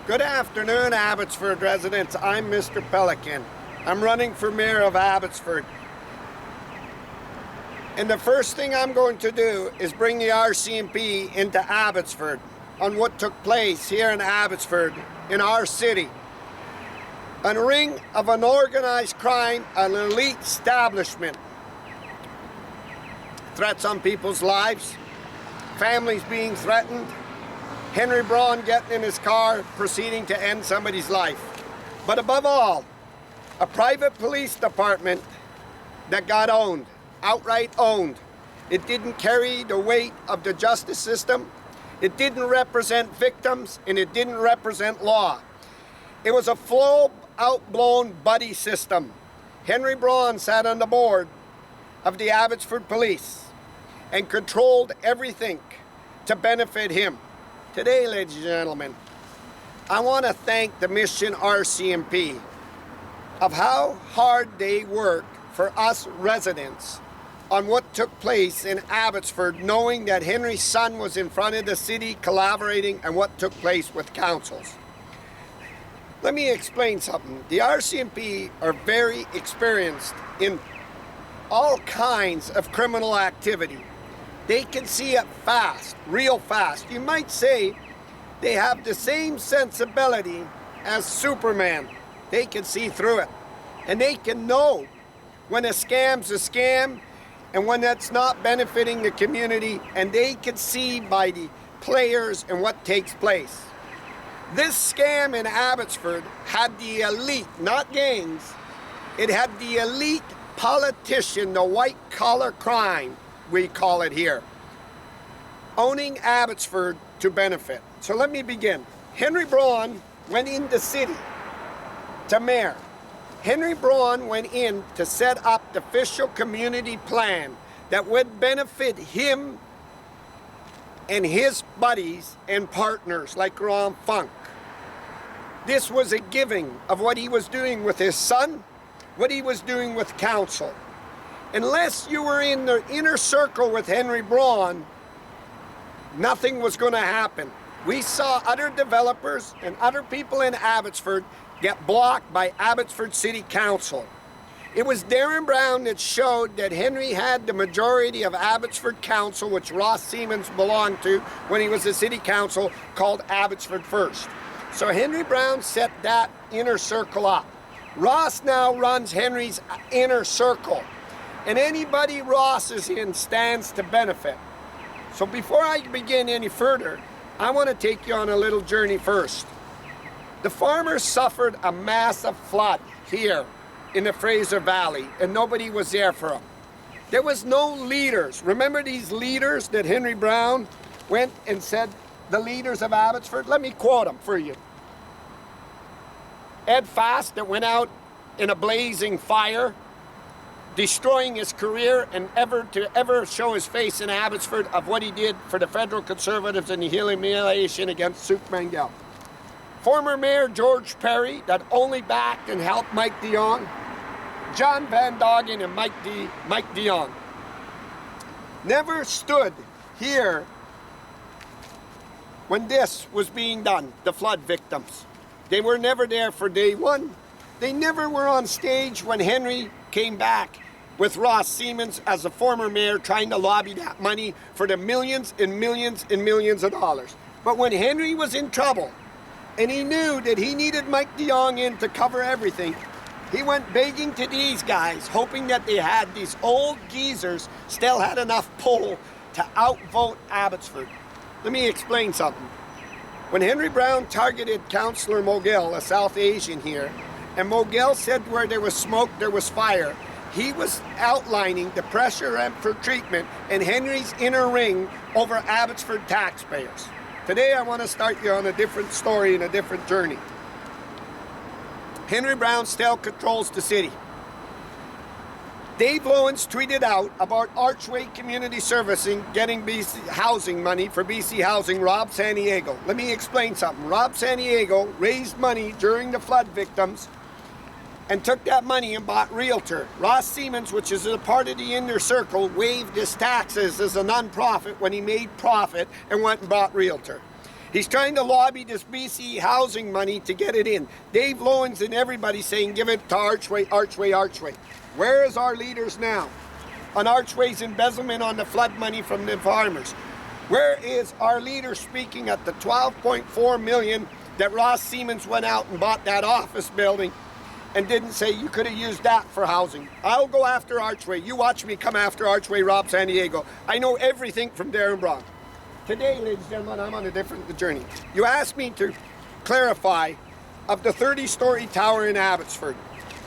Good afternoon, Abbotsford residents. I'm Mr. Pelican. I'm running for mayor of Abbotsford. And the first thing I'm going to do is bring the RCMP into Abbotsford on what took place here in Abbotsford, in our city. A ring of an organized crime, an elite establishment. Threats on people's lives, families being threatened, Henry Braun getting in his car, proceeding to end somebody's life. But above all, a private police department that got owned, outright owned. It didn't carry the weight of the justice system, it didn't represent victims, and it didn't represent law. It was a full-out blown buddy system. Henry Braun sat on the board of the Abbotsford Police and controlled everything to benefit him. Today, ladies and gentlemen, I want to thank the Mission RCMP of how hard they worked for us residents on what took place in Abbotsford, knowing that Henry's son was in front of the city collaborating and what took place with councils. Let me explain something. The RCMP are very experienced in all kinds of criminal activity. They can see it fast, real fast. You might say they have the same sensibility as Superman. They can see through it. And they can know when a scam's a scam and when that's not benefiting the community, and they can see by the players and what takes place. This scam in Abbotsford had the elite, not gangs, it had the elite politician, the white-collar crime, we call it here, owning Abbotsford to benefit. So let me begin. Henry Braun went in the city to mayor. Henry Braun went in to set up the official community plan that would benefit him and his buddies and partners like Ron Funk. This was a giving of what he was doing with his son, what he was doing with council. Unless you were in the inner circle with Henry Braun, nothing was going to happen. We saw other developers and other people in Abbotsford get blocked by Abbotsford City Council. It was Darren Brown that showed that Henry had the majority of Abbotsford Council, which Ross Siemens belonged to when he was the city council, called Abbotsford First. So Henry Brown set that inner circle up. Ross now runs Henry's inner circle. And anybody Ross is in stands to benefit. So before I begin any further, I want to take you on a little journey first. The farmers suffered a massive flood here in the Fraser Valley, and nobody was there for them. There was no leaders. Remember these leaders that Henry Brown went and said, the leaders of Abbotsford? Let me quote them for you. Ed Fast, that went out in a blazing fire, destroying his career and ever show his face in Abbotsford of what he did for the federal Conservatives and the humiliation against Suk Mangel. Former Mayor George Perry, that only backed and helped Mike DeYoung. John Van Doggen and Mike DeYoung. Never stood here when this was being done, the flood victims. They were never there for day one. They never were on stage when Henry came back with Ross Siemens as a former mayor trying to lobby that money for the millions and millions and millions of dollars. But when Henry was in trouble and he knew that he needed Mike DeYoung in to cover everything, he went begging to these guys, hoping that they had these old geezers still had enough pull to outvote Abbotsford. Let me explain something. When Henry Brown targeted Councillor Mogil, a South Asian here, and Mogil said where there was smoke, there was fire, he was outlining the pressure for treatment in Henry's inner ring over Abbotsford taxpayers. Today I want to start you on a different story and a different journey. Henry Brown still controls the city. Dave Lowens tweeted out about Archway Community Servicing getting BC housing money for BC Housing, Rob Santiago. Let me explain something. Rob Santiago raised money during the flood victims and took that money and bought Realtor. Ross Siemens, which is a part of the inner circle, waived his taxes as a non-profit when he made profit and went and bought Realtor. He's trying to lobby this BC housing money to get it in. Dave Lowen's and everybody saying give it to Archway, Archway, Archway. Where is our leaders now on Archway's embezzlement on the flood money from the farmers? Where is our leader speaking at the 12.4 million that Ross Siemens went out and bought that office building and didn't say you could have used that for housing? I'll go after Archway. You watch me come after Archway, Rob San Diego. I know everything from Darren Brown. Today, ladies and gentlemen, I'm on a different journey. You asked me to clarify of the 30-story tower in Abbotsford,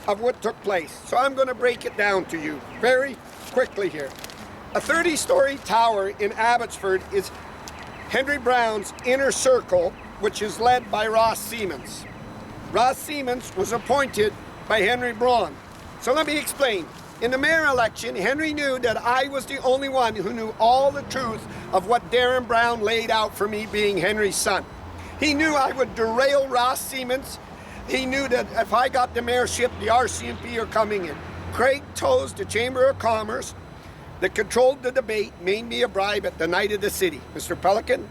of what took place. So I'm going to break it down to you very quickly here. A 30-story tower in Abbotsford is Henry Brown's inner circle, which is led by Ross Siemens. Ross Siemens was appointed by Henry Braun. So let me explain. In the mayor election, Henry knew that I was the only one who knew all the truth of what Darren Brown laid out for me being Henry's son. He knew I would derail Ross Siemens. He knew that if I got the mayorship, the RCMP are coming in. Craig Toes, the Chamber of Commerce, that controlled the debate, made me a bribe at the night of the city. Mr. Pelican,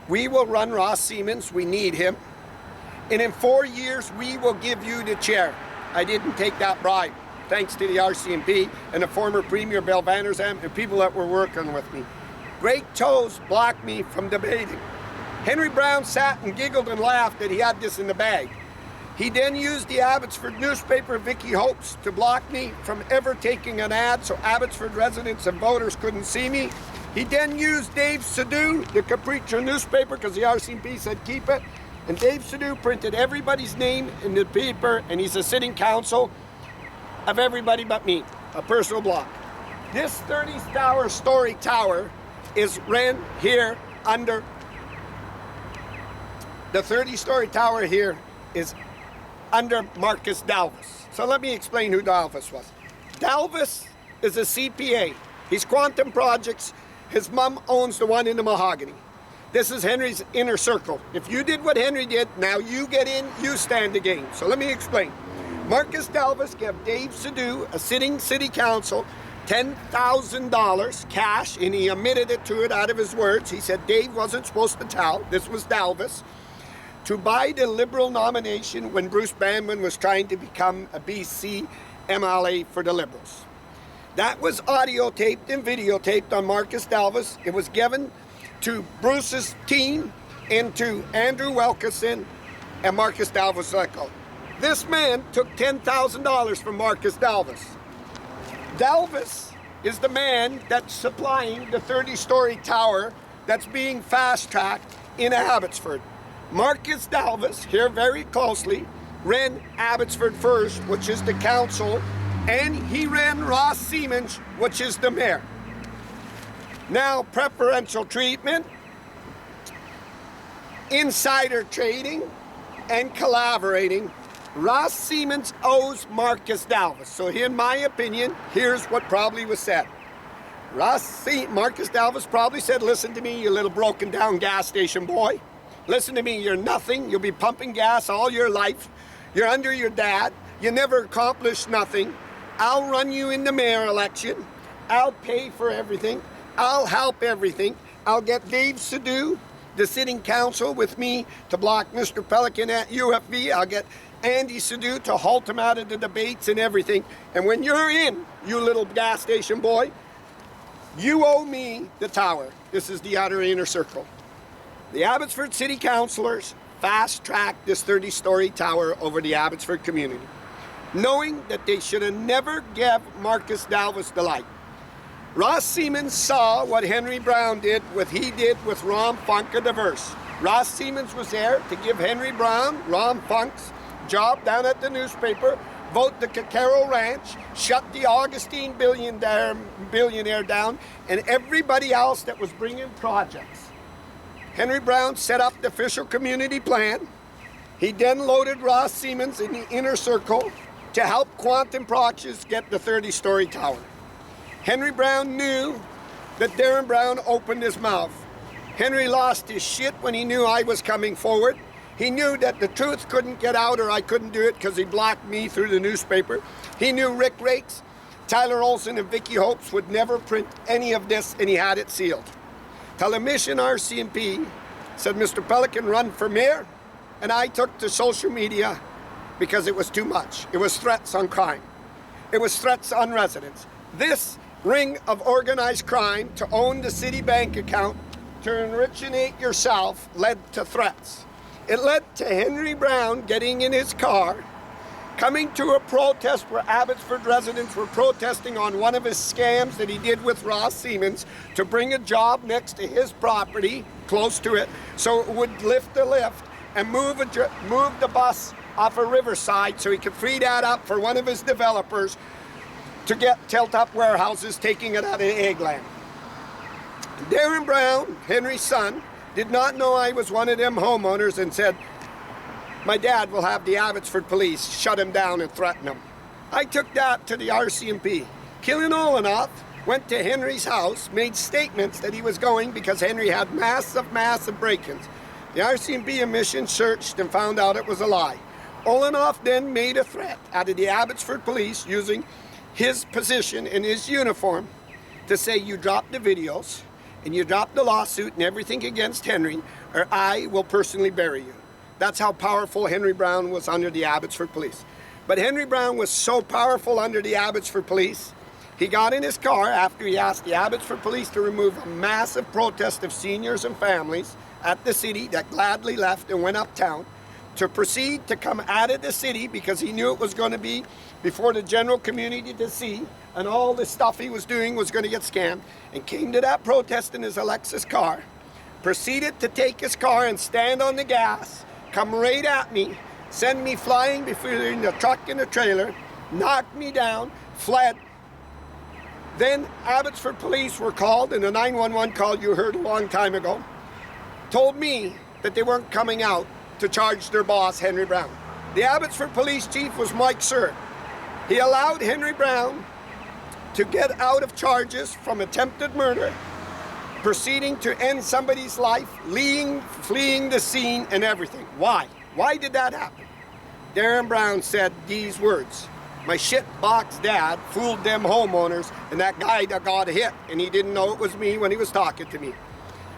we will run Ross Siemens. We need him. And in 4 years, we will give you the chair. I didn't take that bribe, thanks to the RCMP and the former Premier Bill Vanderzam and people that were working with me. Great Toes blocked me from debating. Henry Brown sat and giggled and laughed that he had this in the bag. He then used the Abbotsford newspaper, Vicky Hopes, to block me from ever taking an ad so Abbotsford residents and voters couldn't see me. He then used Dave Sadu, the Capriccio newspaper, because the RCMP said keep it. And Dave Sadu printed everybody's name in the paper, and he's a sitting council of everybody but me, a personal block. This 30-story tower is ran here under, the 30-story tower here is under Marcus Dalvis. So let me explain who Dalvis was. Dalvis is a CPA. He's Quantum Projects. His mom owns the one in the Mahogany. This is Henry's inner circle. If you did what Henry did, now you get in, you stand the game. So let me explain. Marcus Dalvis gave Dave Sadu, a sitting city council, $10,000 cash, and he admitted it out of his words. He said Dave wasn't supposed to tell. This was Dalvis. To buy the Liberal nomination when Bruce Banman was trying to become a BC MLA for the Liberals. That was audio taped and videotaped on Marcus Dalvis. It was given to Bruce's team and to Andrew Wilkinson and Marcus Dalvis let go. This man took $10,000 from Marcus Dalvis. Dalvis is the man that's supplying the 30-story tower that's being fast-tracked in Abbotsford. Marcus Dalvis, here very closely, ran Abbotsford First, which is the council, and he ran Ross Siemens, which is the mayor. Now, preferential treatment, insider trading, and collaborating. Ross Siemens owes Marcus Dalvis. So in my opinion, here's what probably was said. Marcus Dalvis probably said, listen to me, you little broken down gas station boy. Listen to me, you're nothing. You'll be pumping gas all your life. You're under your dad. You never accomplished nothing. I'll run you in the mayor election. I'll pay for everything. I'll help everything. I'll get Dave Sadu, the sitting council, with me to block Mr. Pelican at UFV. I'll get Andy Sadu to halt him out of the debates and everything. And when you're in, you little gas station boy, you owe me the tower. This is the outer inner circle. The Abbotsford City Councillors fast-tracked this 30-story tower over the Abbotsford community, knowing that they should have never gave Marcus Dalvis the light. Ross Siemens saw what Henry Brown did, what he did with Ron Funk of Diverse. Ross Siemens was there to give Henry Brown, Ron Funk's job down at the newspaper, vote the Cacaro Ranch, shut the Augustine billionaire down, and everybody else that was bringing projects. Henry Brown set up the official community plan. He then loaded Ross Siemens in the inner circle to help Quantum Projects get the 30-story tower. Henry Brown knew that Darren Brown opened his mouth. Henry lost his shit when he knew I was coming forward. He knew that the truth couldn't get out or I couldn't do it because he blocked me through the newspaper. He knew Rick Rakes, Tyler Olson, and Vicky Hopes would never print any of this, and he had it sealed. Telemission RCMP said, Mr. Pelican, run for mayor. And I took to social media because it was too much. It was threats on crime. It was threats on residents. This ring of organized crime to own the city bank account, to enrichinate yourself, led to threats. It led to Henry Brown getting in his car, coming to a protest where Abbotsford residents were protesting on one of his scams that he did with Ross Siemens to bring a job next to his property, close to it, so it would lift the lift and move the bus off of Riverside so he could free that up for one of his developers to get tilt-up warehouses taking it out of Eggland. Darren Brown, Henry's son, did not know I was one of them homeowners and said, my dad will have the Abbotsford police shut him down and threaten him. I took that to the RCMP. Killian Olenoff went to Henry's house, made statements that he was going because Henry had massive break-ins. The RCMP admission searched and found out it was a lie. Olenoff then made a threat out of the Abbotsford police using his position in his uniform to say, you drop the videos and you drop the lawsuit and everything against Henry, or I will personally bury you. That's how powerful Henry Brown was under the Abbotsford police. But Henry Brown was so powerful under the Abbotsford police, he got in his car after he asked the Abbotsford police to remove a massive protest of seniors and families at the city that gladly left and went uptown, to proceed to come out of the city because he knew it was going to be before the general community to see, and all the stuff he was doing was going to get scammed, and came to that protest in his Lexus car, proceeded to take his car and stand on the gas, come right at me, send me flying between the truck and the trailer, knocked me down, fled. Then Abbotsford police were called, and the 911 call you heard a long time ago told me that they weren't coming out to charge their boss, Henry Brown. The Abbotsford police chief was Mike Sir. He allowed Henry Brown to get out of charges from attempted murder, proceeding to end somebody's life, fleeing the scene and everything. Why? Why did that happen? Darren Brown said these words, my shitbox dad fooled them homeowners and that guy that got hit, and he didn't know it was me when he was talking to me.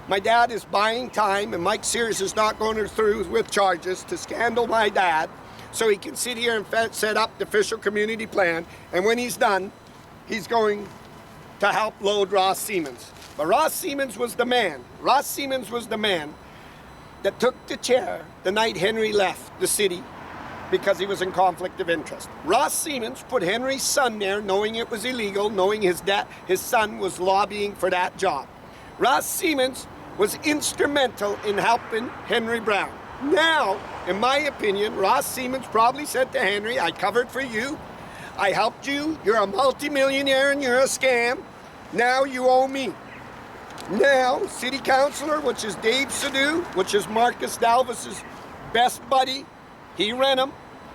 My dad is buying time, and Mike Sears is not going through with charges to scandal my dad so he can sit here and set up the official community plan, and when he's done, he's going to help load Ross Siemens. But Ross Siemens was the man. Ross Siemens was the man that took the chair the night Henry left the city because he was in conflict of interest. Ross Siemens put Henry's son there knowing it was illegal, knowing his son was lobbying for that job. Ross Siemens was instrumental in helping Henry Brown. Now, in my opinion, Ross Siemens probably said to Henry, I covered for you, I helped you, you're a multimillionaire and you're a scam, now you owe me. Now, city councilor, which is Dave Sadu, which is Marcus Dalvis's best buddy, he ran him,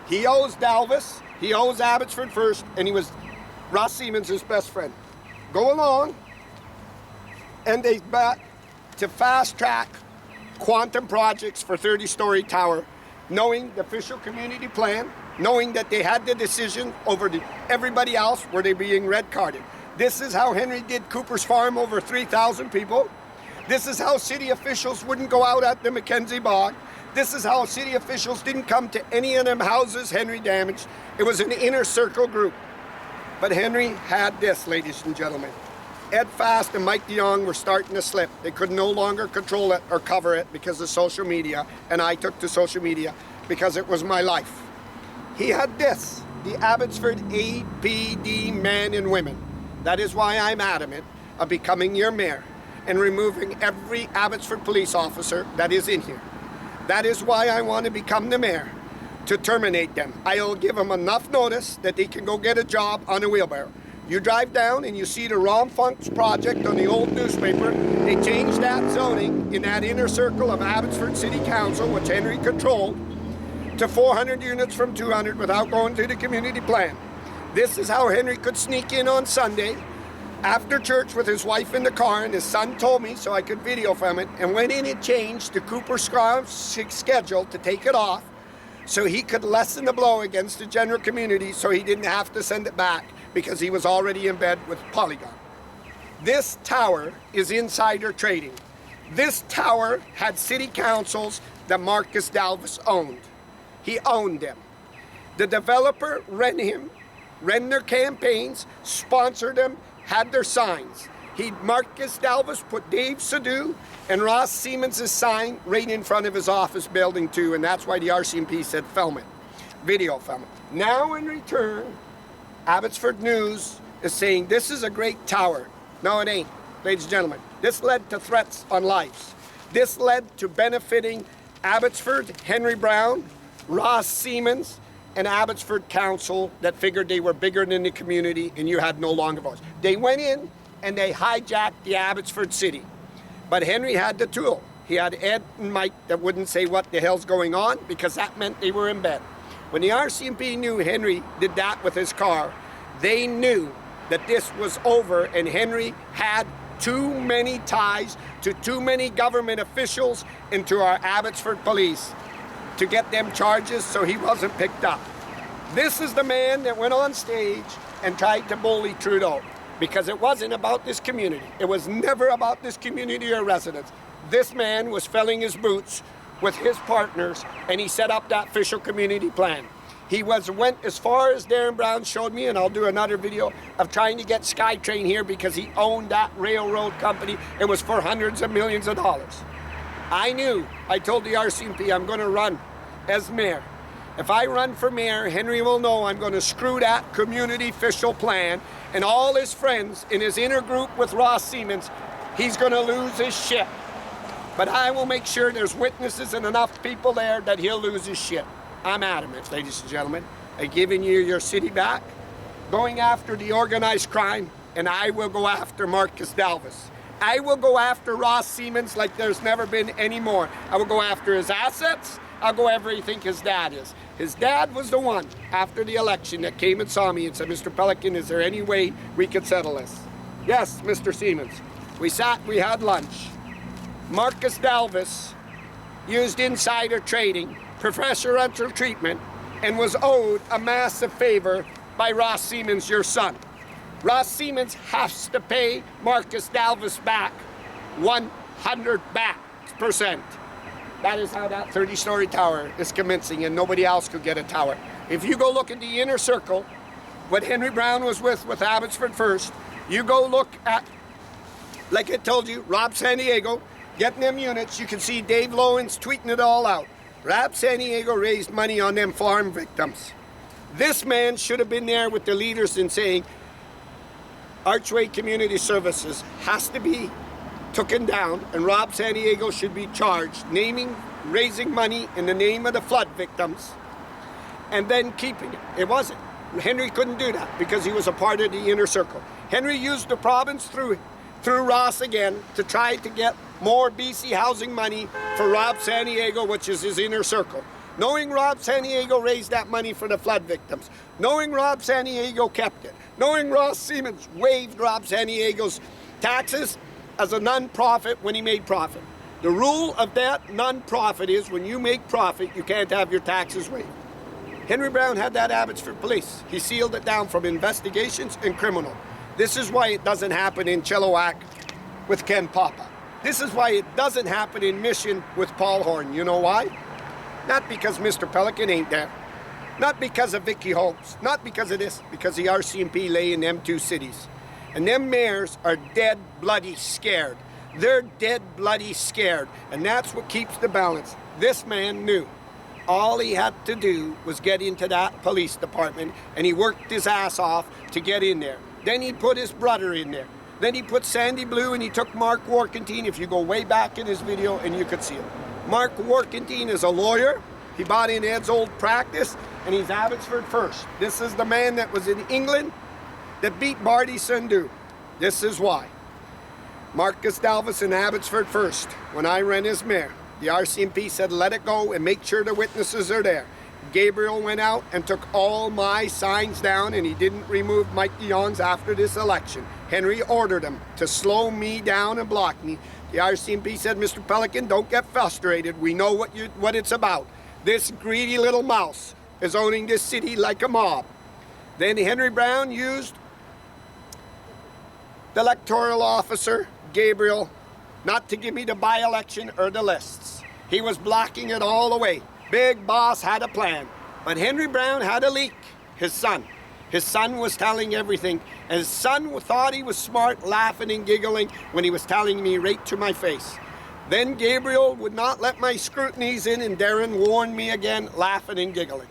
he owes Dalvis, he owes Abbotsford first, and he was Ross Siemens' best friend. Go along, and they back to fast track quantum projects for 30-story tower, knowing the official community plan, knowing that they had the decision over everybody else, were they being red carded. This is how Henry did Cooper's Farm, over 3,000 people. This is how city officials wouldn't go out at the Mackenzie Bog. This is how city officials didn't come to any of them houses Henry damaged. It was an inner circle group. But Henry had this, ladies and gentlemen. Ed Fast and Mike DeYoung were starting to slip. They could no longer control it or cover it because of social media, and I took to social media because it was my life. He had this, the Abbotsford APD men and women. That is why I'm adamant of becoming your mayor and removing every Abbotsford police officer that is in here. That is why I want to become the mayor, to terminate them. I'll give them enough notice that they can go get a job on a wheelbarrow. You drive down and you see the Ron Funk's project on the old newspaper. They changed that zoning in that inner circle of Abbotsford City Council, which Henry controlled, to 400 units from 200 without going through the community plan. This is how Henry could sneak in on Sunday after church with his wife in the car, and his son told me so I could video film it, and went in and changed the Cooper schedule to take it off so he could lessen the blow against the general community so he didn't have to send it back because he was already in bed with Polygon. This tower is insider trading. This tower had city councils that Marcus Dalvis owned. He owned them. The developer ran their campaigns, sponsored them, had their signs. Marcus Dalvis put Dave Sadu and Ross Siemens' sign right in front of his office building too, and that's why the RCMP said film it, video film it. Now in return, Abbotsford News is saying this is a great tower. No, it ain't, ladies and gentlemen. This led to threats on lives. This led to benefiting Abbotsford, Henry Brown, Ross Siemens, and Abbotsford Council that figured they were bigger than the community and you had no longer voice. They went in and they hijacked the Abbotsford city. But Henry had the tool. He had Ed and Mike that wouldn't say what the hell's going on because that meant they were in bed. When the RCMP knew Henry did that with his car, they knew that this was over and Henry had too many ties to too many government officials and to our Abbotsford police to get them charges so he wasn't picked up. This is the man that went on stage and tried to bully Trudeau because it wasn't about this community. It was never about this community or residents. This man was filling his boots with his partners and he set up that official community plan. He went as far as Darren Brown showed me, and I'll do another video, of trying to get SkyTrain here because he owned that railroad company. It was for hundreds of millions of dollars. I told the RCMP I'm going to run as mayor. If I run for mayor, Henry will know I'm going to screw that community official plan, and all his friends in his inner group with Ross Siemens, he's going to lose his shit. But I will make sure there's witnesses and enough people there that he'll lose his shit. I'm adamant, ladies and gentlemen, of giving you your city back, going after the organized crime, and I will go after Marcus Dalvis. I will go after Ross Siemens like there's never been any more. I will go after his assets. I'll go everything his dad is. His dad was the one, after the election, that came and saw me and said, Mr. Pelican, is there any way we could settle this? Yes, Mr. Siemens. We sat, we had lunch. Marcus Dalvis used insider trading, preferential treatment, and was owed a massive favor by Ross Siemens, your son. Ross Siemens has to pay Marcus Dalvis back 100%. That is how that 30-story tower is commencing, and nobody else could get a tower. If you go look at the inner circle, what Henry Brown was with Abbotsford First, you go look at, like I told you, Rob San Diego, getting them units. You can see Dave Lowen's tweeting it all out. Rob San Diego raised money on them farm victims. This man should have been there with the leaders in saying Archway Community Services has to be taken down and Rob San Diego should be charged, raising money in the name of the flood victims and then keeping it. It wasn't. Henry couldn't do that because he was a part of the inner circle. Henry used the province through Ross again to try to get more BC housing money for Rob San Diego, which is his inner circle. Knowing Rob San Diego raised that money for the flood victims. Knowing Rob San Diego kept it. Knowing Ross Siemens waived Rob San Diego's taxes as a non-profit when he made profit. The rule of that non-profit is when you make profit, you can't have your taxes waived. Henry Brown had that Abbotsford Police. He sealed it down from investigations and criminal. This is why it doesn't happen in Chilliwack with Ken Papa. This is why it doesn't happen in Mission with Paul Horn. You know why? Not because Mr. Pelican ain't there. Not because of Vicky Holmes. Not because of this. Because the RCMP lay in them two cities. And them mayors are dead bloody scared. They're dead bloody scared. And that's what keeps the balance. This man knew. All he had to do was get into that police department, and he worked his ass off to get in there. Then he put his brother in there. Then he put Sandy Blue, and he took Mark Warkentine, if you go way back in his video, and you could see it. Mark Warkentine is a lawyer. He bought in Ed's old practice, and he's Abbotsford First. This is the man that was in England that beat Barty Sandhu. This is why. Marcus Dalvis in Abbotsford First, when I ran as mayor, the RCMP said let it go and make sure the witnesses are there. Gabriel went out and took all my signs down, and he didn't remove Mike DeYoung's after this election. Henry ordered him to slow me down and block me. The RCMP said, Mr. Pelican, don't get frustrated. We know what it's about. This greedy little mouse is owning this city like a mob. Then Henry Brown used the electoral officer, Gabriel, not to give me the by-election or the lists. He was blocking it all away. Big Boss had a plan, but Henry Brown had a leak. His son. His son was telling everything, and his son thought he was smart, laughing and giggling when he was telling me right to my face. Then Gabriel would not let my scrutinies in, and Darren warned me again, laughing and giggling.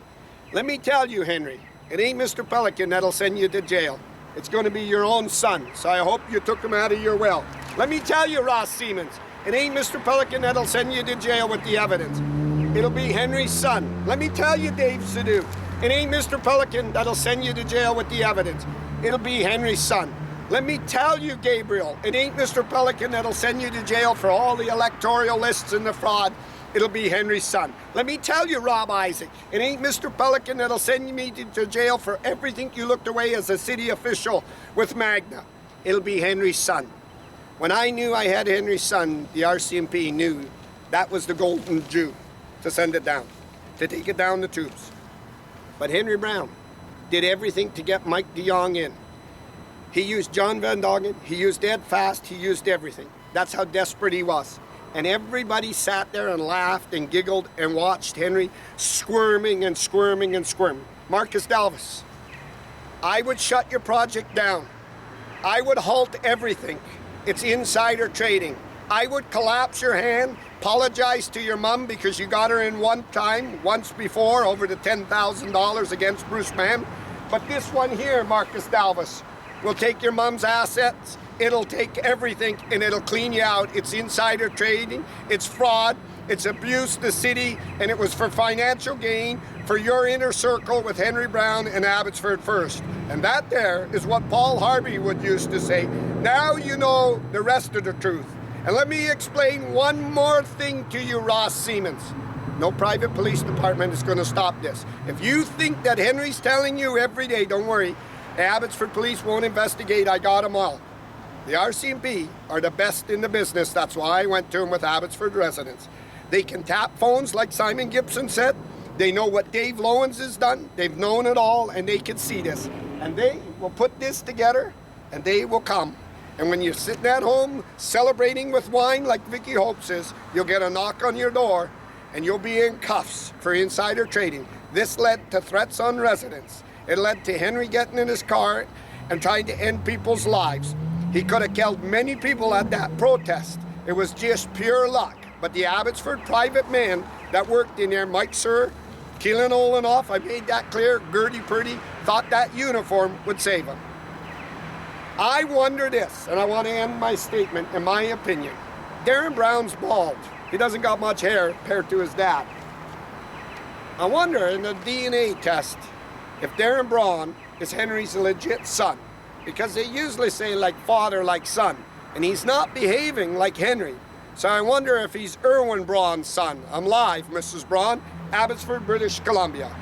Let me tell you, Henry, it ain't Mr. Pelican that'll send you to jail. It's going to be your own son, so I hope you took him out of your well. Let me tell you, Ross Siemens, it ain't Mr. Pelican that'll send you to jail with the evidence. It'll be Henry's son. Let me tell you, Dave Sadu, it ain't Mr. Pelican that'll send you to jail with the evidence. It'll be Henry's son. Let me tell you, Gabriel, it ain't Mr. Pelican that'll send you to jail for all the electoral lists and the fraud. It'll be Henry's son. Let me tell you, Rob Isaac, it ain't Mr. Pelican that'll send me to jail for everything you looked away as a city official with Magna. It'll be Henry's son. When I knew I had Henry's son, the RCMP knew that was the golden Jew to send it down, to take it down the tubes. But Henry Brown did everything to get Mike de Jong in. He used John Van Dongen, he used Ed Fast, he used everything. That's how desperate he was. And everybody sat there and laughed and giggled and watched Henry squirming and squirming and squirming. Marcus Dalvis, I would shut your project down. I would halt everything. It's insider trading. I would collapse your hand, apologize to your mom because you got her in one time, once before, over the $10,000 against Bruce Mann. But this one here, Marcus Dalvis, will take your mom's assets, it'll take everything, and it'll clean you out. It's insider trading, it's fraud, it's abuse the city, and it was for financial gain for your inner circle with Henry Brown and Abbotsford First. And that there is what Paul Harvey would used to say. Now you know the rest of the truth. And let me explain one more thing to you, Ross Siemens. No private police department is going to stop this. If you think that Henry's telling you every day, don't worry, Abbotsford Police won't investigate, I got them all. The RCMP are the best in the business. That's why I went to them with Abbotsford residents. They can tap phones like Simon Gibson said. They know what Dave Lowens has done. They've known it all, and they can see this. And they will put this together, and they will come. And when you're sitting at home celebrating with wine like Vicky Hope says, you'll get a knock on your door, and you'll be in cuffs for insider trading. This led to threats on residents. It led to Henry getting in his car and trying to end people's lives. He could have killed many people at that protest. It was just pure luck. But the Abbotsford private men that worked in there, Mike Sir, Keelan Olenoff, I made that clear, Gertie Purdy, thought that uniform would save him. I wonder this, and I want to end my statement, in my opinion. Darren Brown's bald. He doesn't got much hair compared to his dad. I wonder in the DNA test if Darren Braun is Henry's legit son. Because they usually say like father, like son. And he's not behaving like Henry. So I wonder if he's Erwin Braun's son. I'm live, Mrs. Braun, Abbotsford, British Columbia.